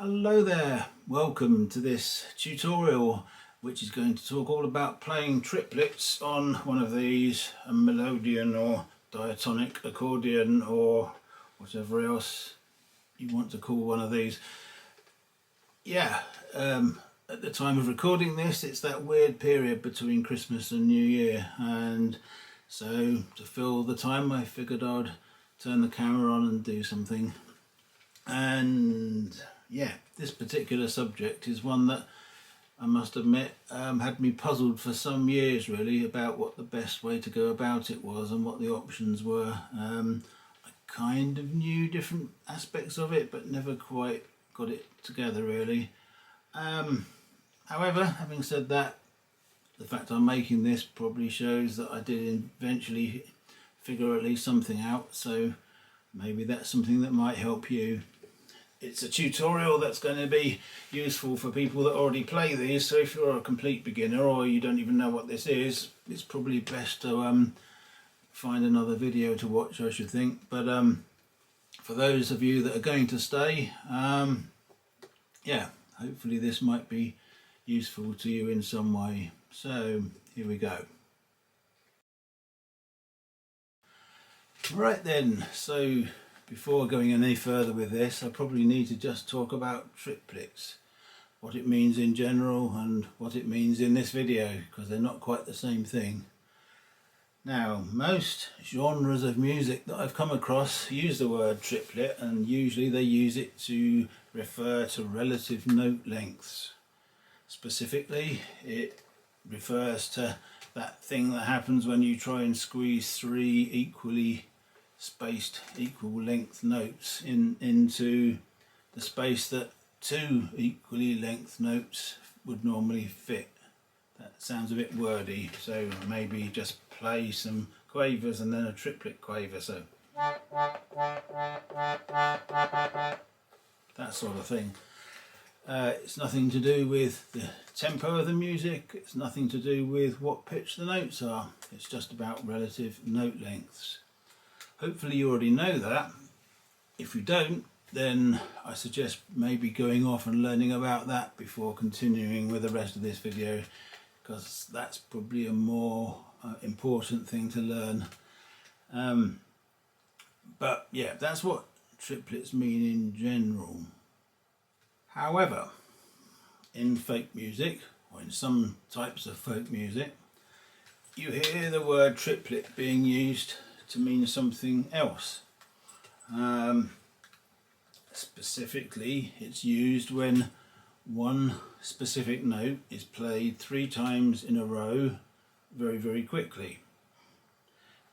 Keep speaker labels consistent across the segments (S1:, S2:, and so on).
S1: Hello there, welcome to this tutorial which is going to talk all about playing triplets on one of these, a Melodeon or diatonic accordion or whatever else you want to call one of these. Yeah, at the time of recording this it's that weird period between Christmas and New Year, and so to fill the time I figured I'd turn the camera on and do something. And yeah, this particular subject is one that I must admit had me puzzled for some years really about what the best way to go about it was and what the options were. I kind of knew different aspects of it but never quite got it together really. However, having said that, the fact I'm making this probably shows that I did eventually figure at least something out, so maybe that's something that might help you. It's a tutorial that's going to be useful for people that already play these, so if you're a complete beginner or you don't even know what this is, it's probably best to find another video to watch, I should think. But for those of you that are going to stay, yeah, hopefully this might be useful to you in some way. So here we go. Right then, so before going any further with this, I probably need to just talk about triplets, what it means in general and what it means in this video, because they're not quite the same thing. Now, most genres of music that I've come across use the word triplet, and usually they use it to refer to relative note lengths. Specifically, it refers to that thing that happens when you try and squeeze three equally spaced equal length notes into the space that two equally length notes would normally fit. That sounds a bit wordy, so maybe just play some quavers and then a triplet quaver, so that sort of thing. It's nothing to do with the tempo of the music, it's nothing to do with what pitch the notes are, it's just about relative note lengths. Hopefully you already know that. If you don't, then I suggest maybe going off and learning about that before continuing with the rest of this video, because that's probably a more important thing to learn. But yeah, that's what triplets mean in general. However, in folk music, or in some types of folk music, you hear the word triplet being used to mean something else. Specifically, it's used when one specific note is played 3 times in a row very, very quickly.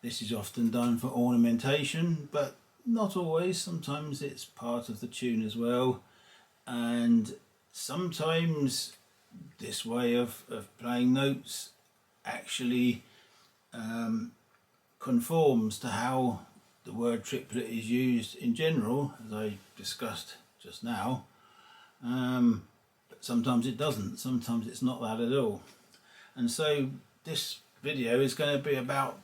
S1: This is often done for ornamentation, but not always. Sometimes it's part of the tune as well, and sometimes this way of playing notes actually conforms to how the word triplet is used in general, as I discussed just now, but sometimes it doesn't, sometimes it's not that at all. And so this video is going to be about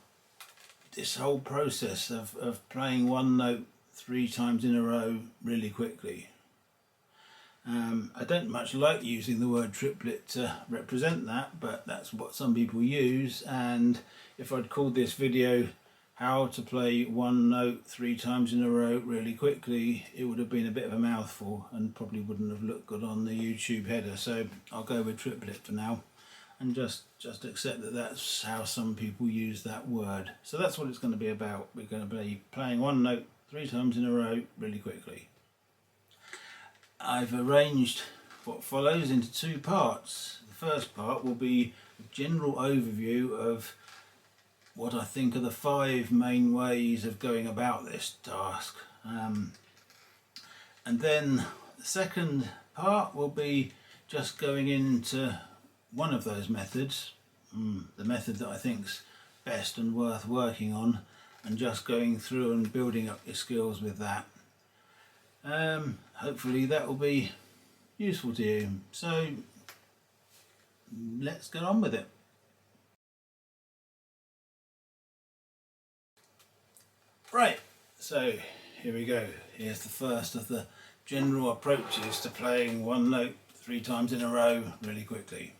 S1: this whole process of playing one note 3 times in a row really quickly. I don't much like using the word triplet to represent that, but that's what some people use, and if I'd called this video how to play one note 3 times in a row really quickly, it would have been a bit of a mouthful and probably wouldn't have looked good on the YouTube header, so I'll go with triplet for now and just accept that that's how some people use that word. So that's what it's going to be about. We're going to be playing one note 3 times in a row really quickly. I've arranged what follows into 2 parts. The first part will be a general overview of what I think are the 5 main ways of going about this task. And then the second part will be just going into one of those methods, the method that I think's best and worth working on, and just going through and building up your skills with that. Hopefully that will be useful to you. So let's get on with it. Right, so here we go. Here's the first of the general approaches to playing one note 3 times in a row really quickly.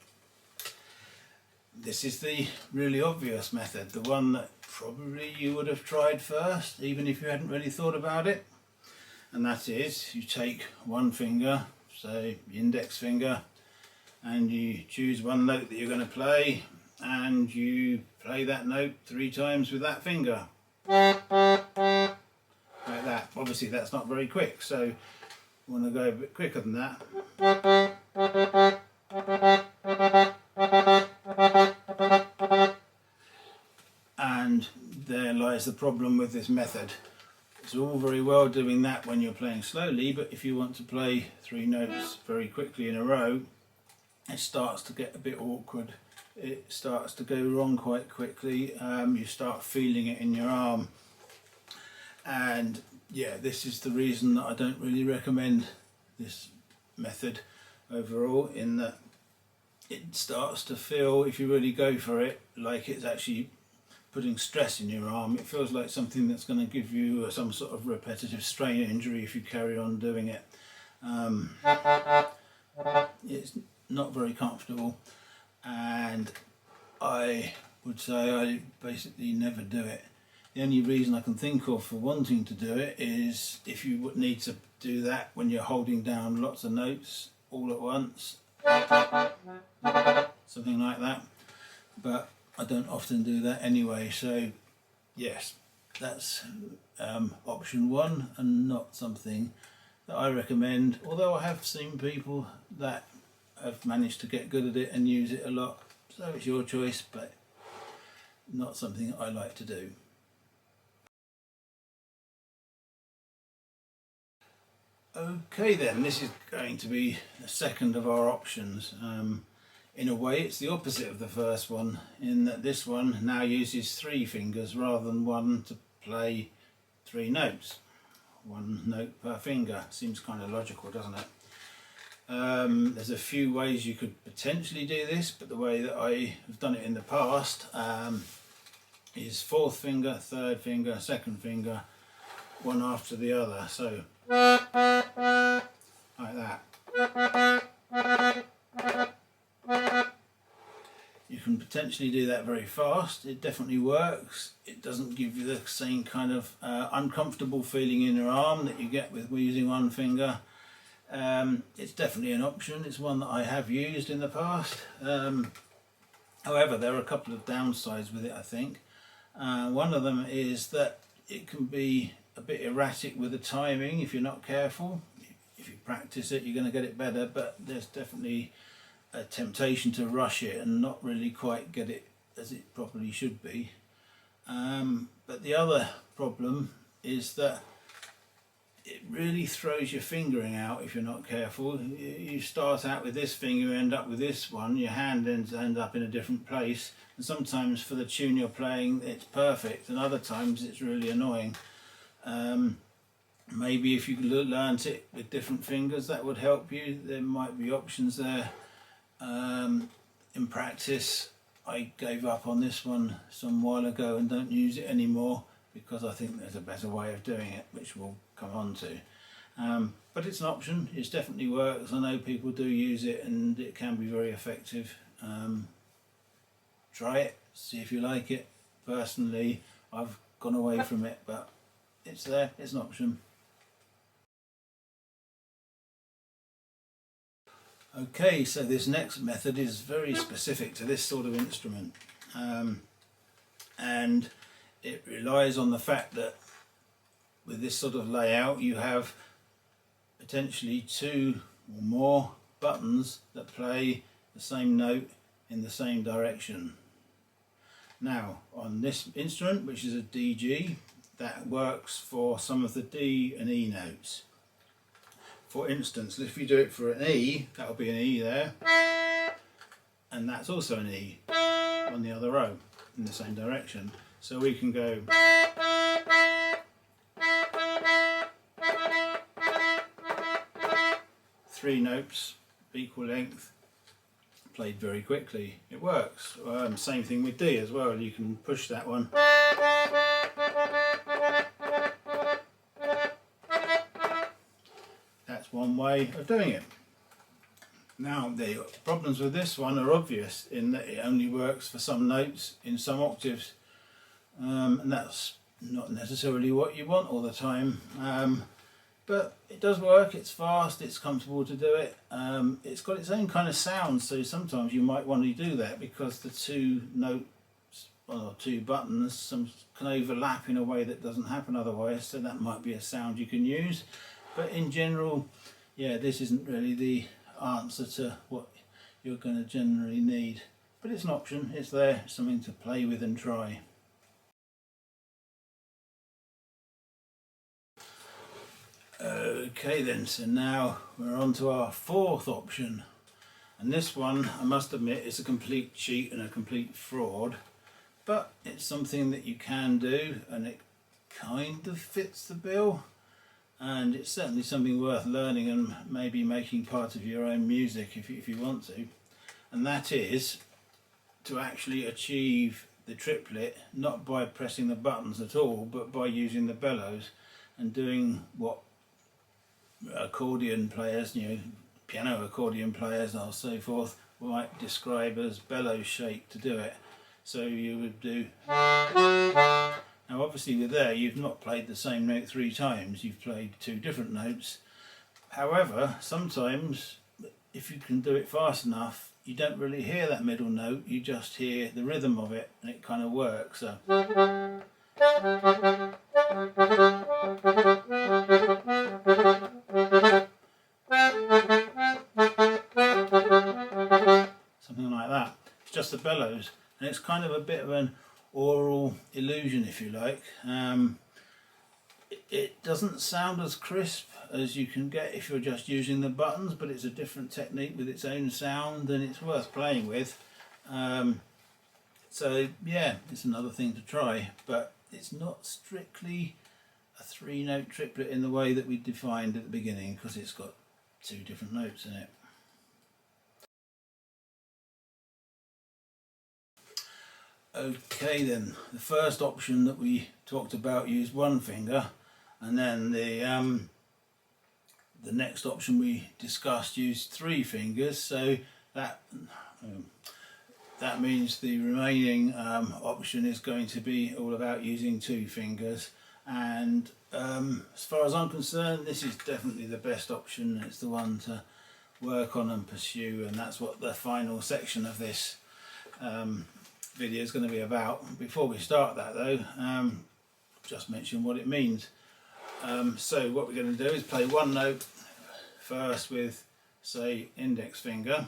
S1: This is the really obvious method, the one that probably you would have tried first, even if you hadn't really thought about it. And that is, you take one finger, say the index finger, and you choose one note that you're going to play, and you play that note 3 times with that finger. Like that. Obviously that's not very quick, so you want to go a bit quicker than that. And there lies the problem with this method. It's all very well doing that when you're playing slowly, but if you want to play 3 notes very quickly in a row, it starts to get a bit awkward. It starts to go wrong quite quickly. You start feeling it in your arm. And yeah, this is the reason that I don't really recommend this method overall, in that it starts to feel, if you really go for it, like it's actually putting stress in your arm. It feels like something that's going to give you some sort of repetitive strain injury if you carry on doing it. It's not very comfortable, and I would say I basically never do it. The only reason I can think of for wanting to do it is if you would need to do that when you're holding down lots of notes all at once, something like that, but I don't often do that anyway. So yes, that's option 1, and not something that I recommend, although I have seen people that have managed to get good at it and use it a lot, so it's your choice, but not something I like to do. Okay then, this is going to be the second of our options. In a way it's the opposite of the first one, in that this one now uses 3 fingers rather than 1 to play 3 notes. 1 note per finger. Seems kind of logical, doesn't it? There's a few ways you could potentially do this, but the way that I have done it in the past is 4th finger, 3rd finger, 2nd finger, one after the other. So like that. You can potentially do that very fast. It definitely works. It doesn't give you the same kind of uncomfortable feeling in your arm that you get with using 1 finger. It's definitely an option. It's one that I have used in the past. However, there are a couple of downsides with it, I think. One of them is that it can be a bit erratic with the timing if you're not careful. If you practice it, you're going to get it better, but there's definitely a temptation to rush it and not really quite get it as it probably should be. But the other problem is that it really throws your fingering out if you're not careful. You start out with this finger, you end up with this one, your hand ends up in a different place, and sometimes for the tune you're playing it's perfect, and other times it's really annoying. Maybe if you learnt it with different fingers, that would help you. There might be options there. In practice, I gave up on this one some while ago and don't use it anymore, because I think there's a better way of doing it, which we'll come on to. But it's an option. It definitely works. I know people do use it and it can be very effective. Try it, see if you like it. Personally, I've gone away from it, but it's there, it's an option. Okay, so this next method is very specific to this sort of instrument, and it relies on the fact that with this sort of layout you have potentially 2 or more buttons that play the same note in the same direction. Now on this instrument, which is a DG, that works for some of the D and E notes. For instance, if you do it for an E, that'll be an E there, and that's also an E on the other row in the same direction. So we can go three notes, equal length, played very quickly. It works. Same thing with D as well. You can push that one. that's one way of doing it. Now the problems with this one are obvious in that it only works for some notes in some octaves, and that's not necessarily what you want all the time, but it does work. It's fast, it's comfortable to do it, it's got its own kind of sound, so sometimes you might want to do that because the two notes or two buttons can overlap in a way that doesn't happen otherwise, so that might be a sound you can use. But in general, yeah, this isn't really the answer to what you're going to generally need, but it's an option, it's there, something to play with and try. Okay then, so now we're on to our fourth option, and this one, I must admit, is a complete cheat and a complete fraud, but it's something that you can do and it kind of fits the bill, and it's certainly something worth learning and maybe making part of your own music if you want to, and that is to actually achieve the triplet not by pressing the buttons at all, but by using the bellows and doing what accordion players, piano accordion players or so forth might describe as bellows shake to do it. So you would do, now obviously with there you've not played the same note 3 times, you've played 2 different notes. However, sometimes if you can do it fast enough, you don't really hear that middle note, you just hear the rhythm of it, and it kind of works. So something like that. It's just the bellows, and it's kind of a bit of an aural illusion, if you like. It doesn't sound as crisp as you can get if you're just using the buttons, but it's a different technique with its own sound, and it's worth playing with. So yeah, it's another thing to try, but it's not strictly a 3-note triplet in the way that we defined at the beginning, because it's got 2 different notes in it. Okay then, the first option that we talked about used 1 finger, and then the next option we discussed used 3 fingers, so that means the remaining option is going to be all about using 2 fingers, and as far as I'm concerned, this is definitely the best option. It's the one to work on and pursue, and that's what the final section of this video is going to be about. Before we start that though, just mention what it means. So what we're going to do is play 1 note first with, say, index finger,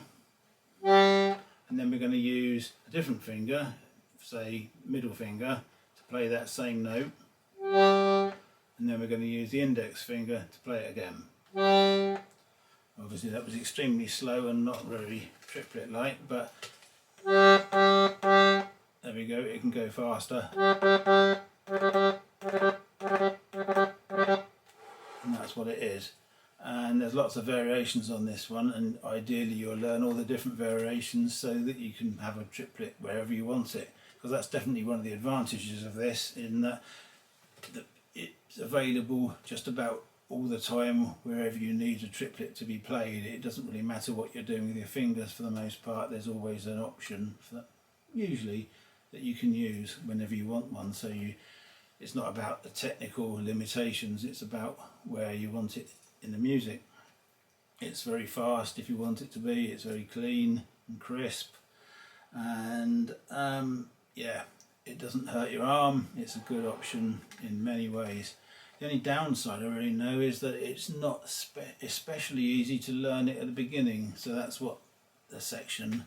S1: and then we're going to use a different finger, say middle finger, to play that same note, and then we're going to use the index finger to play it again. Obviously that was extremely slow and not very triplet like, but there we go, it can go faster. And that's what it is. And there's lots of variations on this one, and ideally you'll learn all the different variations so that you can have a triplet wherever you want it, because that's definitely one of the advantages of this, in that it's available just about all the time wherever you need a triplet to be played. It doesn't really matter what you're doing with your fingers for the most part, there's always an option for that, usually, that you can use whenever you want one. So it's not about the technical limitations, it's about where you want it in the music. It's very fast if you want it to be, it's very clean and crisp, and yeah, it doesn't hurt your arm. It's a good option in many ways. The only downside I really know is that it's not especially easy to learn it at the beginning, so that's what the section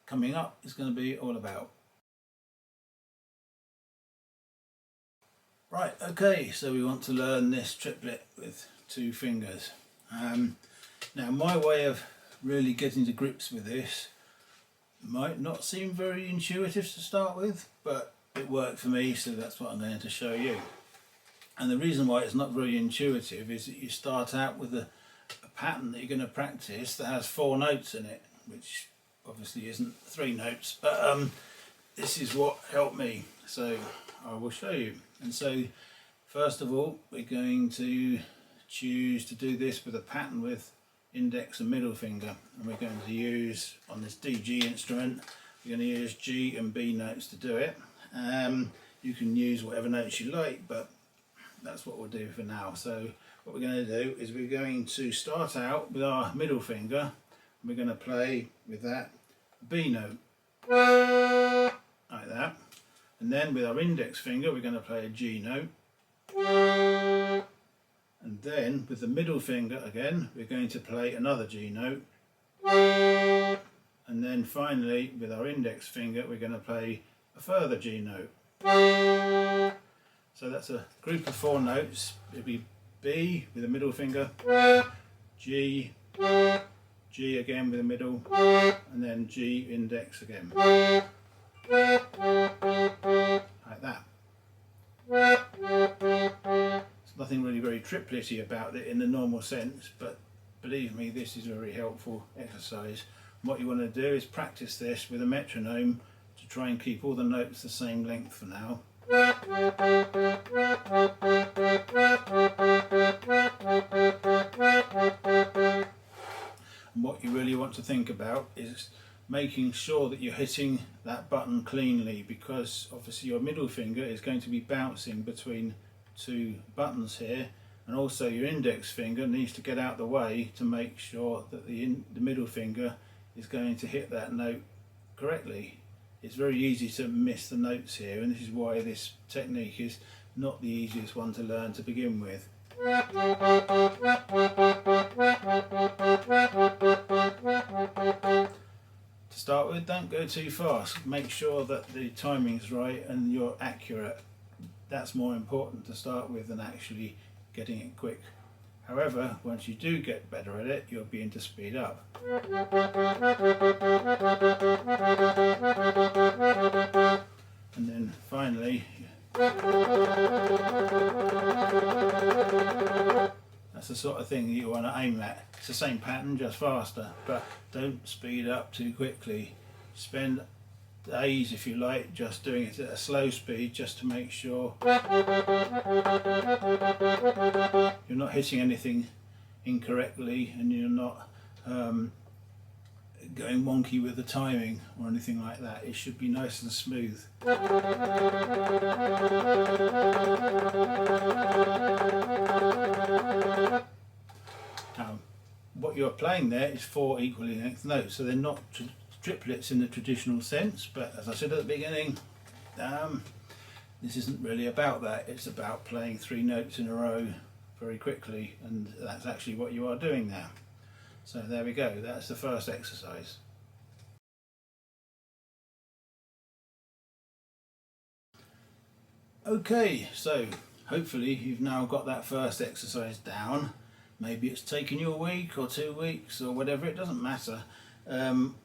S1: coming up is going to be all about. Right, okay, so we want to learn this triplet with 2 fingers. Now my way of really getting to grips with this might not seem very intuitive to start with, but it worked for me, so that's what I'm going to show you. And the reason why it's not very intuitive is that you start out with a pattern that you're going to practice that has 4 notes in it, which obviously isn't 3 notes, but this is what helped me, so I will show you. And so first of all we're going to choose to do this with a pattern with index and middle finger, and we're going to use, on this DG instrument, we're going to use G and B notes to do it. You can use whatever notes you like, but that's what we'll do for now. So what we're going to do is we're going to start out with our middle finger, and we're going to play with that B note, like that. And then with our index finger we're going to play a G note, and then with the middle finger again we're going to play another G note, and then finally with our index finger we're going to play a further G note. So that's a group of 4 notes. It'll be B with the middle finger, G, G again with the middle, and then G index again, like that. There's nothing really very triplety about it in the normal sense, but believe me, this is a very helpful exercise. What you want to do is practice this with a metronome to try and keep all the notes the same length for now. And what you really want to think about is making sure that you're hitting that button cleanly, because obviously your middle finger is going to be bouncing between 2 buttons here, and also your index finger needs to get out the way to make sure that the middle finger is going to hit that note correctly. It's very easy to miss the notes here, and this is why this technique is not the easiest one to learn to begin with. To start with, don't go too fast. Make sure that the timing's right and you're accurate. That's more important to start with than actually getting it quick. However, once you do get better at it, you'll begin to speed up. And then finally, that's the sort of thing that you want to aim at. It's the same pattern, just faster, but don't speed up too quickly. Spend days, if you like, just doing it at a slow speed, just to make sure you're not hitting anything incorrectly, and you're not going wonky with the timing or anything like that. It should be nice and smooth. What you're playing there is 4 equally length notes, so they're not triplets in the traditional sense, but as I said at the beginning, this isn't really about that. It's about playing 3 notes in a row very quickly, and that's actually what you are doing now. So there we go, that's the first exercise. Okay, so hopefully you've now got that first exercise down. Maybe it's taken you a week or 2 weeks or whatever, it doesn't matter.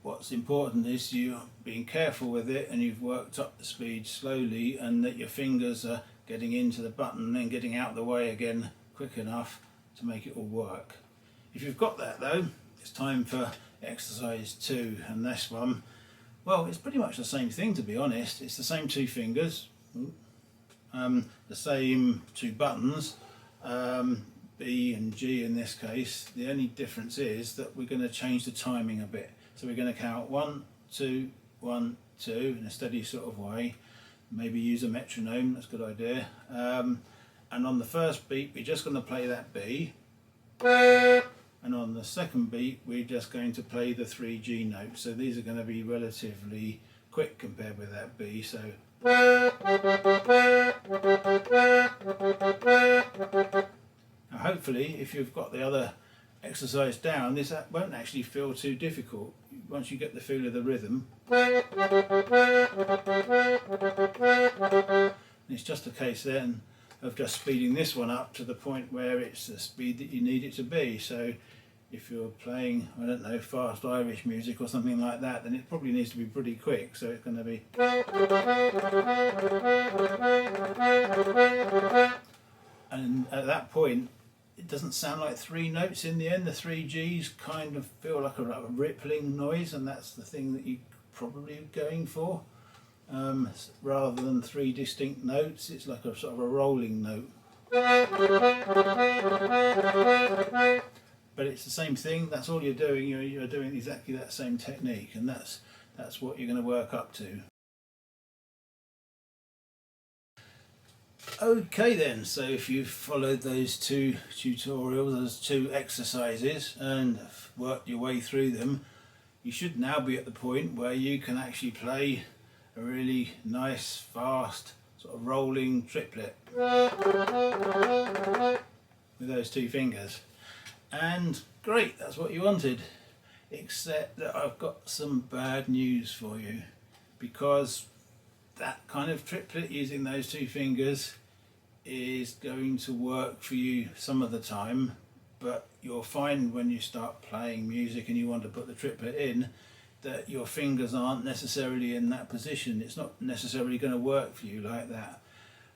S1: What's important is you being careful with it, and you've worked up the speed slowly, and that your fingers are getting into the button and then getting out of the way again quick enough to make it all work. If you've got that though, it's time for exercise 2, and this one, well, it's pretty much the same thing, to be honest. It's the same 2 fingers, the same 2 buttons, B and G in this case. The only difference is that we're going to change the timing a bit. So we're going to count 1, 2, 1, 2 in a steady sort of way. Maybe use a metronome, that's a good idea. And on the first beat we're just going to play that B, and on the second beat we're just going to play the 3 G notes. So these are going to be relatively quick compared with that B. So now hopefully, if you've got the other exercise down, this won't actually feel too difficult once you get the feel of the rhythm. It's just a case then of just speeding this one up to the point where it's the speed that you need it to be. So if you're playing, I don't know, fast Irish music or something like that, then it probably needs to be pretty quick. So it's going to be, and at that point it doesn't sound like 3 notes in the end. The 3 Gs kind of feel like a rippling noise, and that's the thing that you probably are going for. Rather than 3 distinct notes, it's like a sort of a rolling note. But it's the same thing. That's all you're doing. You're doing exactly that same technique, and that's what you're going to work up to. Okay then, so if you've followed those two tutorials, those two exercises, and worked your way through them, you should now be at the point where you can actually play a really nice, fast, sort of rolling triplet with those two fingers. And great, that's what you wanted. Except that I've got some bad news for you, because that kind of triplet using those two fingers is going to work for you some of the time, but you'll find when you start playing music and you want to put the triplet in that your fingers aren't necessarily in that position. It's not necessarily going to work for you like that.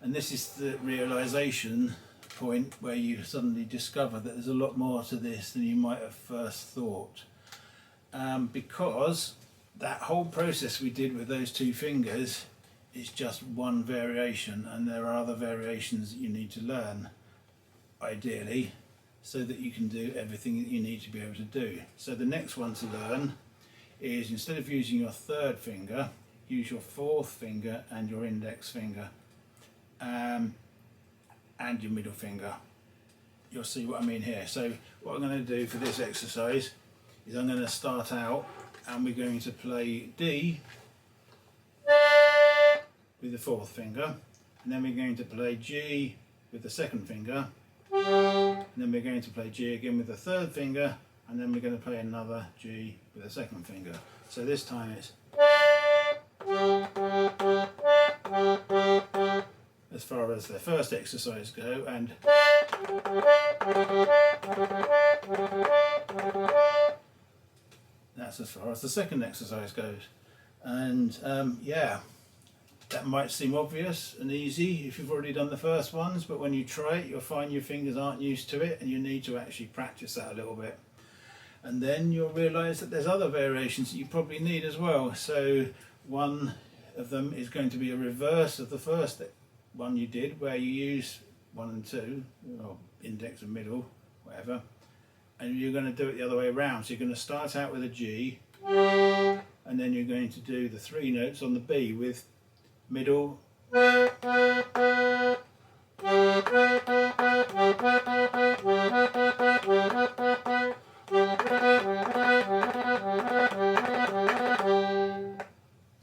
S1: And this is the realization point where you suddenly discover that there's a lot more to this than you might have first thought. Because that whole process we did with those two fingers is just one variation, and there are other variations that you need to learn, ideally, so that you can do everything that you need to be able to do. So the next one to learn is, instead of using your third finger, use your fourth finger and your index finger, and your middle finger. You'll see what I mean here. So what I'm going to do for this exercise is I'm going to start out and we're going to play D with the fourth finger, and then we're going to play G with the second finger, and then we're going to play G again with the third finger, and then we're going to play another G with the second finger. So this time it's as far as the first exercise go, and that's as far as the second exercise goes. And yeah, that might seem obvious and easy if you've already done the first ones, but when you try it, you'll find your fingers aren't used to it, and you need to actually practice that a little bit. And then you'll realise that there's other variations that you probably need as well. So one of them is going to be a reverse of the first one you did, where you use 1 and 2, or index and middle, whatever, and you're going to do it the other way around. So you're going to start out with a G, and then you're going to do the 3 notes on the B with middle, so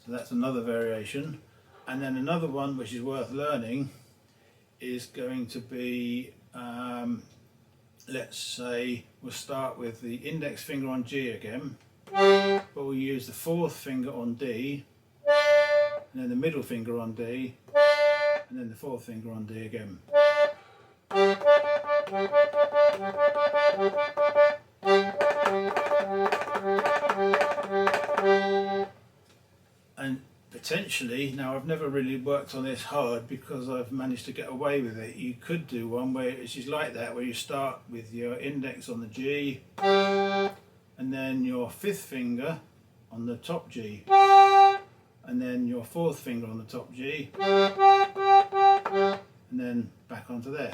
S1: that's another variation. And then another one which is worth learning is going to be, let's say we'll start with the index finger on G again, but we'll use the fourth finger on D, and then the middle finger on D, and then the fourth finger on D again. And potentially, now I've never really worked on this hard because I've managed to get away with it, you could do one where it's just like that, where you start with your index on the G, and then your fifth finger on the top G, and then your fourth finger on the top G, and then back onto there.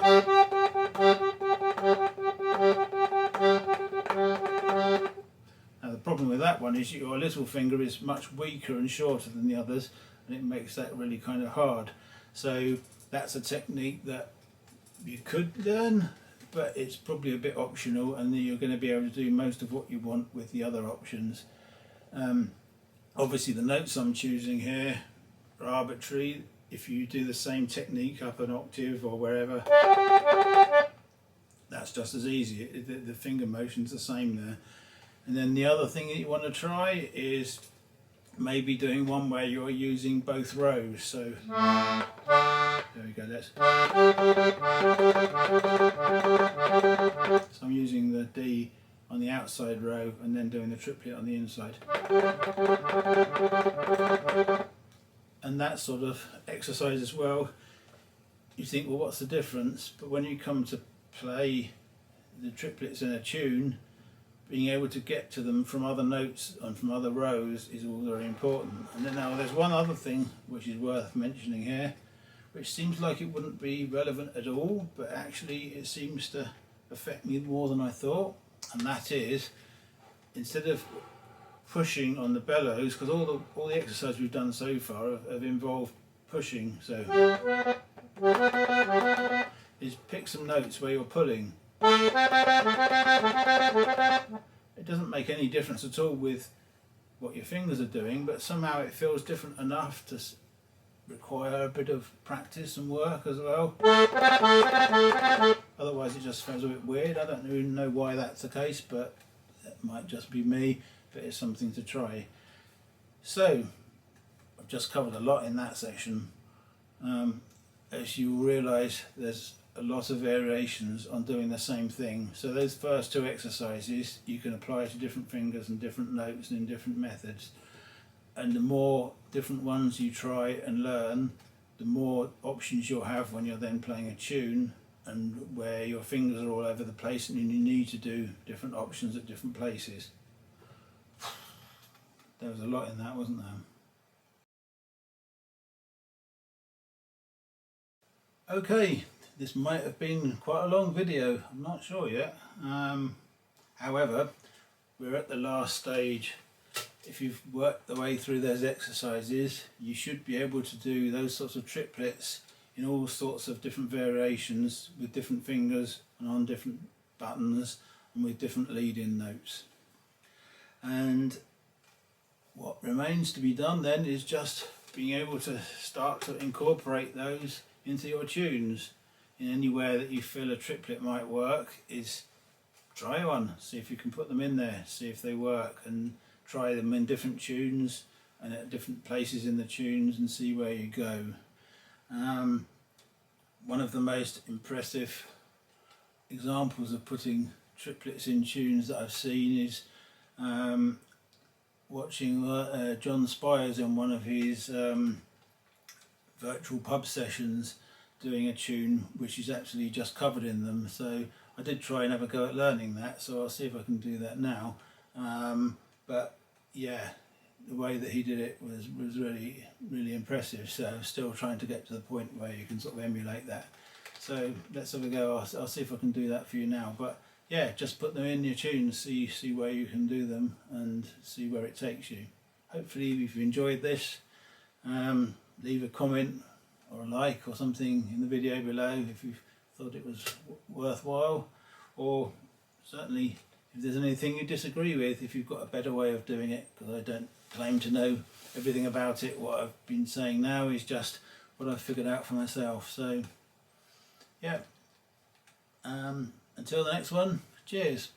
S1: Now the problem with that one is your little finger is much weaker and shorter than the others, and it makes that really kind of hard. So that's a technique that you could learn, but it's probably a bit optional, and then you're going to be able to do most of what you want with the other options. Obviously the notes I'm choosing here are arbitrary. If you do the same technique up an octave or wherever, that's just as easy. The finger motion's the same there. And then the other thing that you want to try is maybe doing one where you're using both rows. So there we go, so I'm using the D on the outside row and then doing the triplet on the inside. And that sort of exercise as well, you think, well, what's the difference? But when you come to play the triplets in a tune, being able to get to them from other notes and from other rows is all very important. And then now there's one other thing which is worth mentioning here, which seems like it wouldn't be relevant at all, but actually it seems to affect me more than I thought. And that is, instead of pushing on the bellows, because all the exercises we've done so far have involved pushing, so is pick some notes where you're pulling. It doesn't make any difference at all with what your fingers are doing, but somehow it feels different enough to require a bit of practice and work as well. Otherwise it just feels a bit weird. I don't even know why that's the case, but it might just be me, but it's something to try. So I've just covered a lot in that section. As you realise, there's a lot of variations on doing the same thing. So those first two exercises you can apply to different fingers and different notes and in different methods. And the more different ones you try and learn, the more options you'll have when you're then playing a tune, and where your fingers are all over the place and you need to do different options at different places. There was a lot in that, wasn't there? Okay, this might have been quite a long video, I'm not sure yet. However, we're at the last stage. If you've worked the way through those exercises, you should be able to do those sorts of triplets in all sorts of different variations with different fingers and on different buttons and with different lead-in notes. And what remains to be done then is just being able to start to incorporate those into your tunes. In anywhere that you feel a triplet might work, is try one, see if you can put them in there, see if they work, and try them in different tunes and at different places in the tunes and see where you go. One of the most impressive examples of putting triplets in tunes that I've seen is watching John Spires in one of his virtual pub sessions doing a tune which is actually just covered in them. So I did try and have a go at learning that, so I'll see if I can do that now. But yeah, the way that he did it was really impressive, so I'm still trying to get to the point where you can sort of emulate that. So let's have a go. I'll see if I can do that for you now. But yeah, just put them in your tunes, see where you can do them and see where it takes you. Hopefully if you enjoyed this, leave a comment or a like or something in the video below if you thought it was worthwhile, or certainly if there's anything you disagree with, if you've got a better way of doing it, because I don't claim to know everything about it. What I've been saying now is just what I've figured out for myself. So yeah, until the next one, cheers.